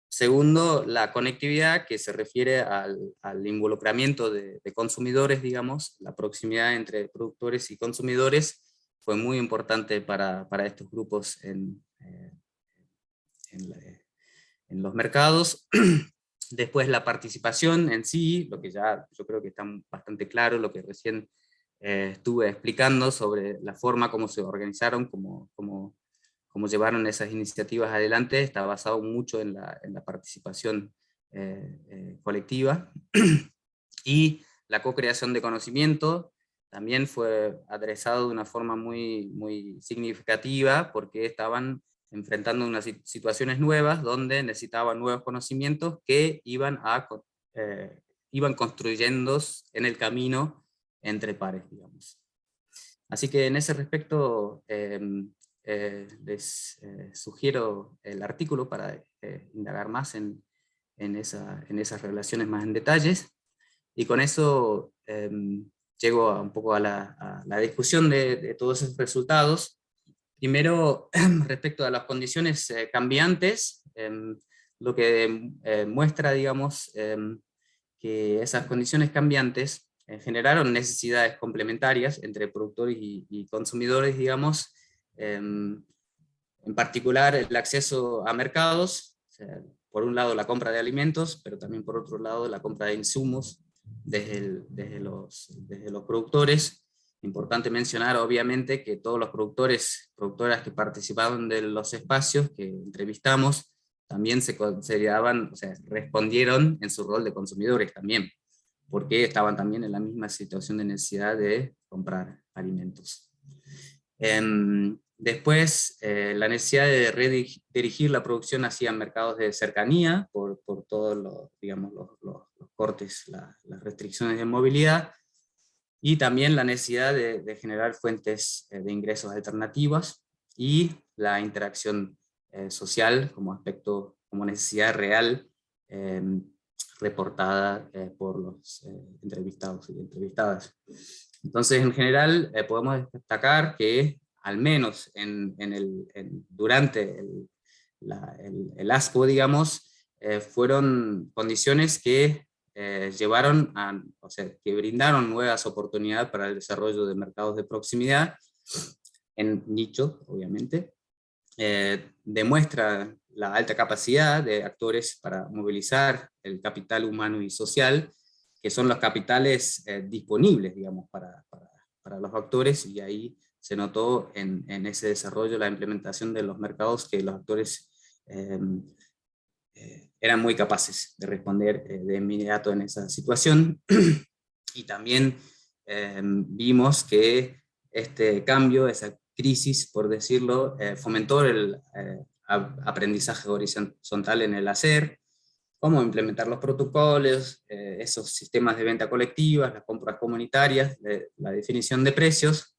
Segundo, la conectividad, que se refiere al involucramiento de consumidores, digamos, la proximidad entre productores y consumidores fue muy importante para estos grupos en los mercados. Después la participación en sí, lo que ya yo creo que está bastante claro, lo que recién estuve explicando sobre la forma como se organizaron, cómo llevaron esas iniciativas adelante, está basado mucho en la participación colectiva. Y la co-creación de conocimiento también fue adresado de una forma muy, muy significativa, porque estaban enfrentando unas situaciones nuevas donde necesitaban nuevos conocimientos que iban construyendo en el camino entre pares, digamos. Así que en ese respecto les sugiero el artículo para indagar más en esas relaciones más en detalles. Y con eso llego un poco a la discusión de todos esos resultados. Primero, respecto a las condiciones cambiantes, lo que muestra, digamos, que esas condiciones cambiantes generaron necesidades complementarias entre productores y consumidores, digamos, en particular el acceso a mercados, o sea, por un lado la compra de alimentos, pero también por otro lado la compra de insumos desde los productores. Importante mencionar obviamente que todos los productoras que participaban de los espacios que entrevistamos, también se consideraban, o sea, respondieron en su rol de consumidores también, porque estaban también en la misma situación de necesidad de comprar alimentos. Después, la necesidad de redirigir la producción hacia mercados de cercanía, por todos digamos, los cortes, las restricciones de movilidad, y también la necesidad de generar fuentes de ingresos alternativas, y la interacción social como aspecto, como necesidad real, reportada por los entrevistados y entrevistadas. Entonces, en general, podemos destacar que, al menos durante el ASPO, digamos, fueron condiciones que llevaron o sea, que brindaron nuevas oportunidades para el desarrollo de mercados de proximidad, en nichos, obviamente. Demuestra la alta capacidad de actores para movilizar el capital humano y social, que son los capitales disponibles, digamos, para los actores, y ahí se notó en ese desarrollo la implementación de los mercados, que los actores eran muy capaces de responder de inmediato en esa situación. Y también vimos que este cambio, esa crisis, por decirlo, fomentó el aprendizaje horizontal en el hacer, cómo implementar los protocolos, esos sistemas de venta colectivas, las compras comunitarias, la definición de precios.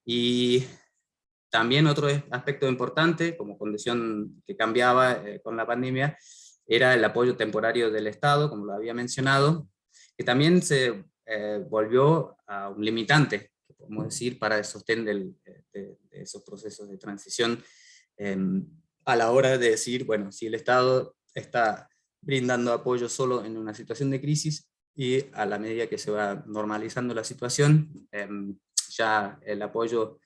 Y también otro aspecto importante, como condición que cambiaba con la pandemia, era el apoyo temporario del Estado, como lo había mencionado, que también se volvió a un limitante, podemos decir, para el sostén de esos procesos de transición, a la hora de decir, bueno, si el Estado está brindando apoyo solo en una situación de crisis, y a la medida que se va normalizando la situación, ya el apoyo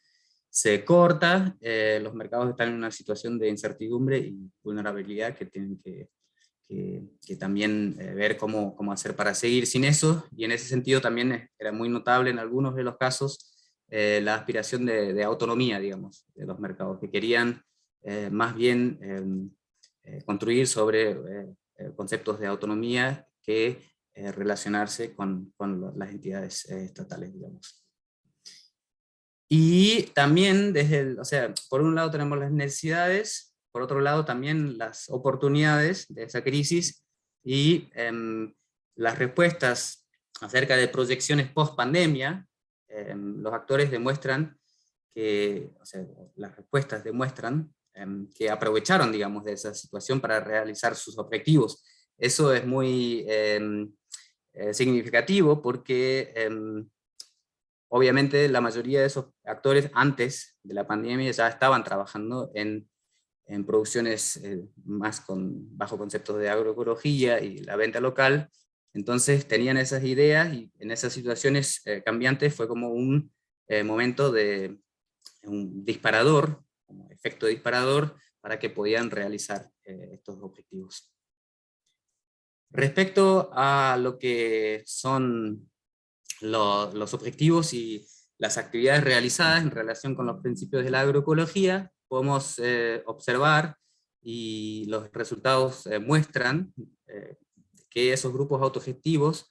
se corta, los mercados están en una situación de incertidumbre y vulnerabilidad que tienen que también ver cómo hacer para seguir sin eso, y en ese sentido también era muy notable en algunos de los casos la aspiración de autonomía, digamos, de los mercados, que querían más bien construir sobre conceptos de autonomía que relacionarse con las entidades estatales, digamos. Y también o sea, por un lado tenemos las necesidades, por otro lado también las oportunidades de esa crisis, y las respuestas acerca de proyecciones post pandemia. Los actores demuestran o sea, las respuestas demuestran que aprovecharon, digamos, de esa situación para realizar sus objetivos. Eso es muy significativo, porque obviamente la mayoría de esos actores antes de la pandemia ya estaban trabajando en producciones más bajo conceptos de agroecología y la venta local. Entonces tenían esas ideas, y en esas situaciones cambiantes fue como un momento de un disparador, como efecto disparador, para que podían realizar estos objetivos. Respecto a lo que son los objetivos y las actividades realizadas en relación con los principios de la agroecología, podemos observar, y los resultados muestran que esos grupos autogestivos,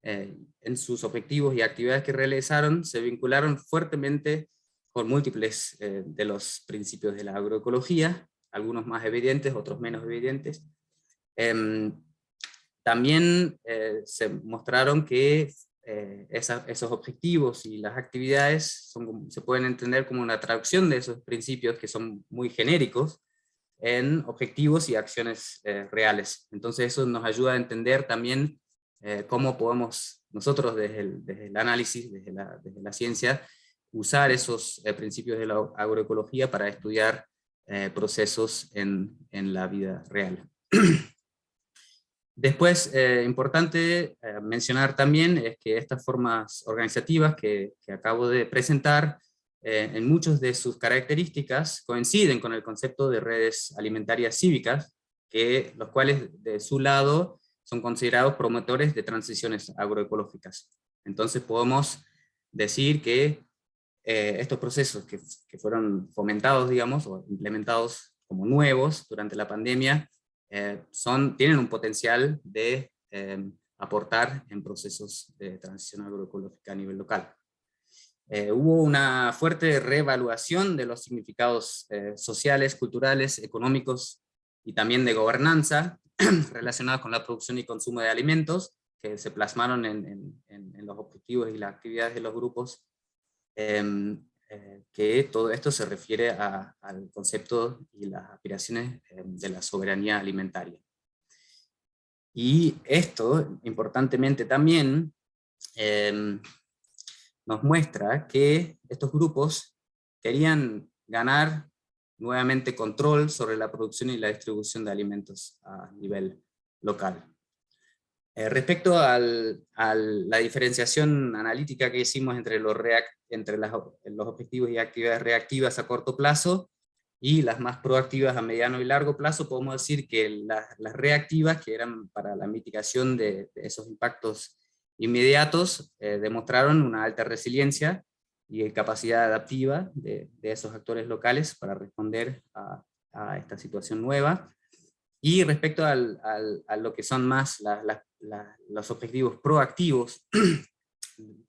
en sus objetivos y actividades que realizaron, se vincularon fuertemente con múltiples de los principios de la agroecología, algunos más evidentes, otros menos evidentes. También se mostraron que esos objetivos y las actividades se pueden entender como una traducción de esos principios que son muy genéricos en objetivos y acciones reales. Entonces eso nos ayuda a entender también cómo podemos nosotros desde el análisis, desde la ciencia, usar esos principios de la agroecología para estudiar procesos en la vida real. Después, importante mencionar también es que estas formas organizativas que acabo de presentar, en muchas de sus características coinciden con el concepto de redes alimentarias cívicas, los cuales de su lado son considerados promotores de transiciones agroecológicas. Entonces podemos decir que estos procesos que fueron fomentados, digamos, o implementados como nuevos durante la pandemia, tienen un potencial de aportar en procesos de transición agroecológica a nivel local. Hubo una fuerte reevaluación de los significados sociales, culturales, económicos y también de gobernanza relacionados con la producción y consumo de alimentos, que se plasmaron en los objetivos y las actividades de los grupos, que todo esto se refiere al concepto y las aspiraciones de la soberanía alimentaria. Y esto, importantemente también, nos muestra que estos grupos querían ganar nuevamente control sobre la producción y la distribución de alimentos a nivel local. Respecto a la diferenciación analítica que hicimos entre los objetivos y actividades reactivas a corto plazo y las más proactivas a mediano y largo plazo, podemos decir que las reactivas, que eran para la mitigación de esos impactos inmediatos, demostraron una alta resiliencia y capacidad adaptiva de esos actores locales para responder a esta situación nueva. Y respecto a lo que son más los objetivos proactivos,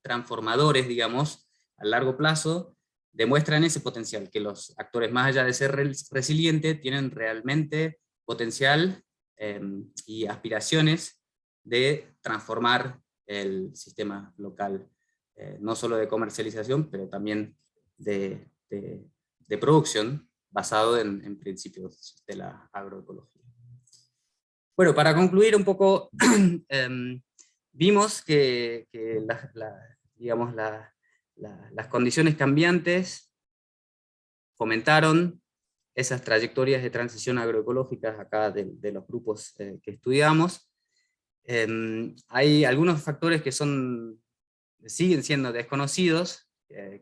transformadores, digamos, a largo plazo, demuestran ese potencial, que los actores, más allá de ser resilientes, tienen realmente potencial y aspiraciones de transformar el sistema local, no solo de comercialización, pero también de producción, basado en principios de la agroecología. Bueno, para concluir un poco, vimos que digamos, las condiciones cambiantes fomentaron esas trayectorias de transición agroecológicas acá de los grupos que estudiamos. Hay algunos factores que siguen siendo desconocidos,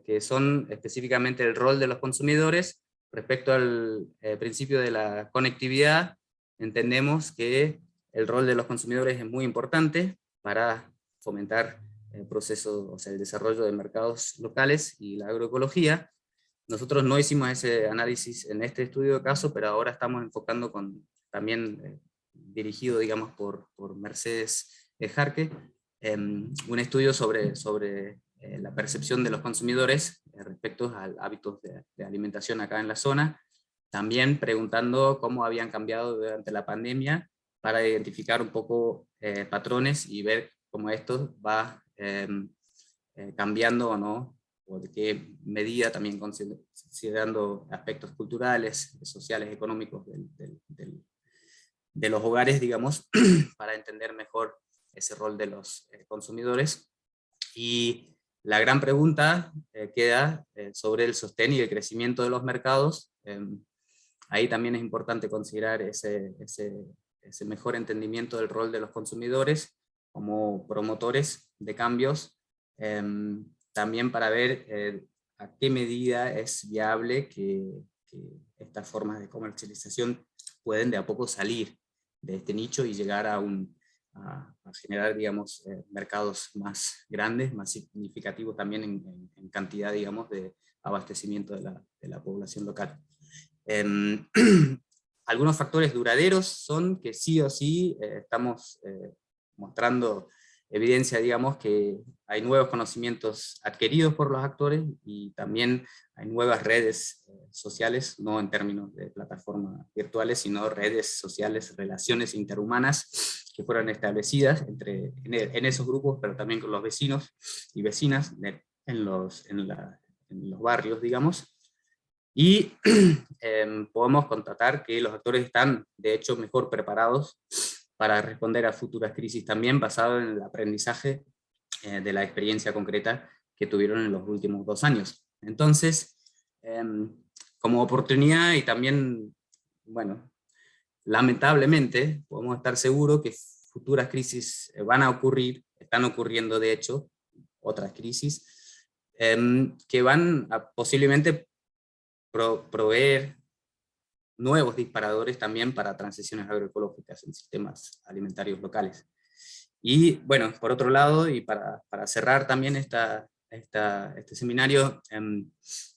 que son específicamente el rol de los consumidores. Respecto al principio de la conectividad, entendemos que el rol de los consumidores es muy importante para fomentar el proceso, o sea, el desarrollo de mercados locales y la agroecología. Nosotros no hicimos ese análisis en este estudio de caso, pero ahora estamos enfocando también dirigido, digamos, por Mercedes Jarque, un estudio sobre la percepción de los consumidores respecto a hábitos de alimentación acá en la zona, también preguntando cómo habían cambiado durante la pandemia para identificar un poco patrones y ver cómo esto va cambiando o no, o de qué medida también considerando aspectos culturales, sociales, económicos de los hogares, digamos, para entender mejor ese rol de los consumidores. Y la gran pregunta queda sobre el sostén y el crecimiento de los mercados. Ahí también es importante considerar ese mejor entendimiento del rol de los consumidores como promotores de cambios, también para ver a qué medida es viable que estas formas de comercialización pueden de a poco salir de este nicho y llegar a generar, digamos, mercados más grandes, más significativos también en cantidad, digamos, de abastecimiento de la población local. Algunos factores duraderos son que sí o sí estamos mostrando evidencia, digamos, que hay nuevos conocimientos adquiridos por los actores y también hay nuevas redes sociales, no en términos de plataformas virtuales, sino redes sociales, relaciones interhumanas que fueron establecidas en esos grupos, pero también con los vecinos y vecinas en los barrios, digamos. Y podemos constatar que los actores están, de hecho, mejor preparados para responder a futuras crisis también, basado en el aprendizaje de la experiencia concreta que tuvieron en los últimos 2 años. Entonces, como oportunidad y también, bueno, lamentablemente, podemos estar seguros que futuras crisis van a ocurrir, están ocurriendo de hecho, otras crisis, que van a posiblemente proveer nuevos disparadores también para transiciones agroecológicas en sistemas alimentarios locales. Y bueno, por otro lado, y para cerrar también este seminario,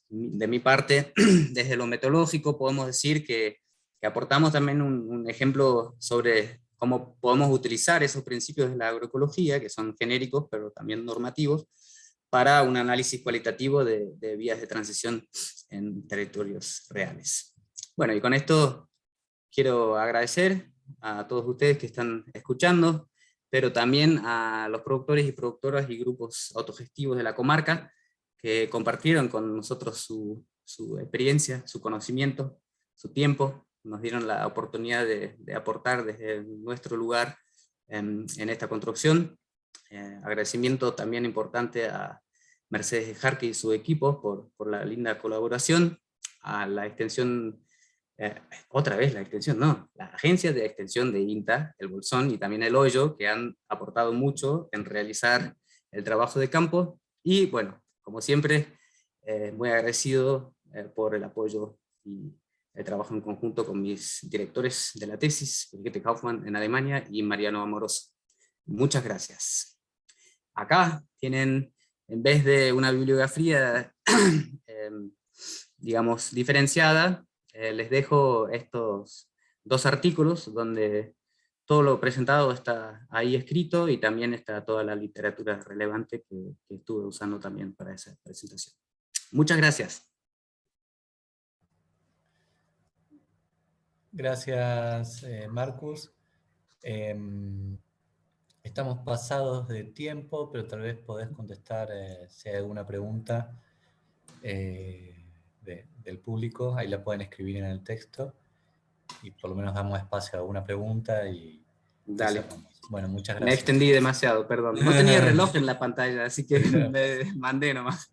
de mi parte, desde lo metodológico podemos decir que aportamos también un ejemplo sobre cómo podemos utilizar esos principios de la agroecología, que son genéricos pero también normativos, para un análisis cualitativo de vías de transición en territorios reales. Bueno, y con esto quiero agradecer a todos ustedes que están escuchando, pero también a los productores y productoras y grupos autogestivos de la comarca que compartieron con nosotros su experiencia, su conocimiento, su tiempo, nos dieron la oportunidad de aportar desde nuestro lugar en esta construcción. Agradecimiento también importante a Mercedes Jarque y su equipo por la linda colaboración, a la extensión, otra vez la extensión, no, la agencia de extensión de INTA, el Bolsón y también el Hoyo, que han aportado mucho en realizar el trabajo de campo, y bueno, como siempre, muy agradecido por el apoyo y el trabajo en conjunto con mis directores de la tesis, Brigitte Kaufmann en Alemania y Mariano Amoroso. Muchas gracias. Acá tienen, en vez de una bibliografía, digamos, diferenciada, les dejo estos 2 artículos donde todo lo presentado está ahí escrito y también está toda la literatura relevante que estuve usando también para esa presentación. Muchas gracias. Gracias, Marcus. Estamos pasados de tiempo, pero tal vez podés contestar si hay alguna pregunta del público. Ahí la pueden escribir en el texto y por lo menos damos espacio a alguna pregunta y Dale. Bueno, muchas Me gracias. extendí demasiado, perdón. No tenía reloj en la pantalla, así que me mandé nomás.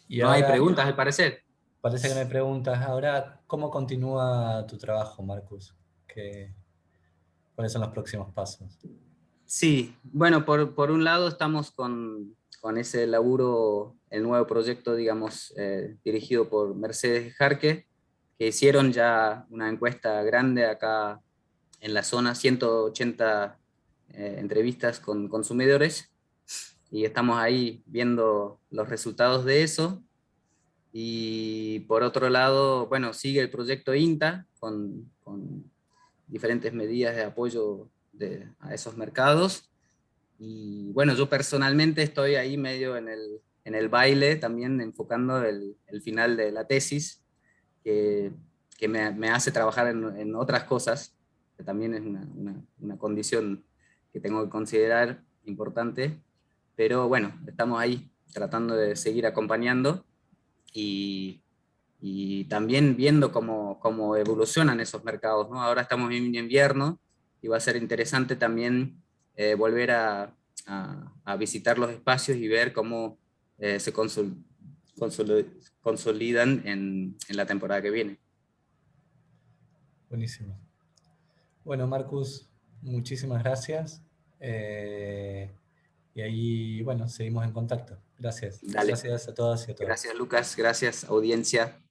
Y no ahora, hay preguntas, al parecer. Parece que no hay preguntas. Ahora, ¿cómo continúa tu trabajo, Marcus? ¿Cuáles son los próximos pasos? Sí, bueno, por un lado estamos con ese laburo, el nuevo proyecto, digamos, dirigido por Mercedes Jarque, que hicieron ya una encuesta grande acá en la zona, 180 entrevistas con consumidores, y estamos ahí viendo los resultados de eso. Y por otro lado, bueno, sigue el proyecto INTA con diferentes medidas de apoyo a esos mercados. Y bueno, yo personalmente estoy ahí medio en el baile, también enfocando el final de la tesis, que me hace trabajar en otras cosas, que también es una condición que tengo que considerar importante. Pero bueno, estamos ahí tratando de seguir acompañando y también viendo cómo evolucionan esos mercados, ¿no? Ahora estamos en invierno y va a ser interesante también volver a visitar los espacios y ver cómo se consolidan en la temporada que viene. Buenísimo. Bueno, Marcus, muchísimas gracias. Y ahí, bueno, seguimos en contacto. Gracias. Dale. Gracias a todas y a todos. Gracias, Lucas. Gracias, audiencia.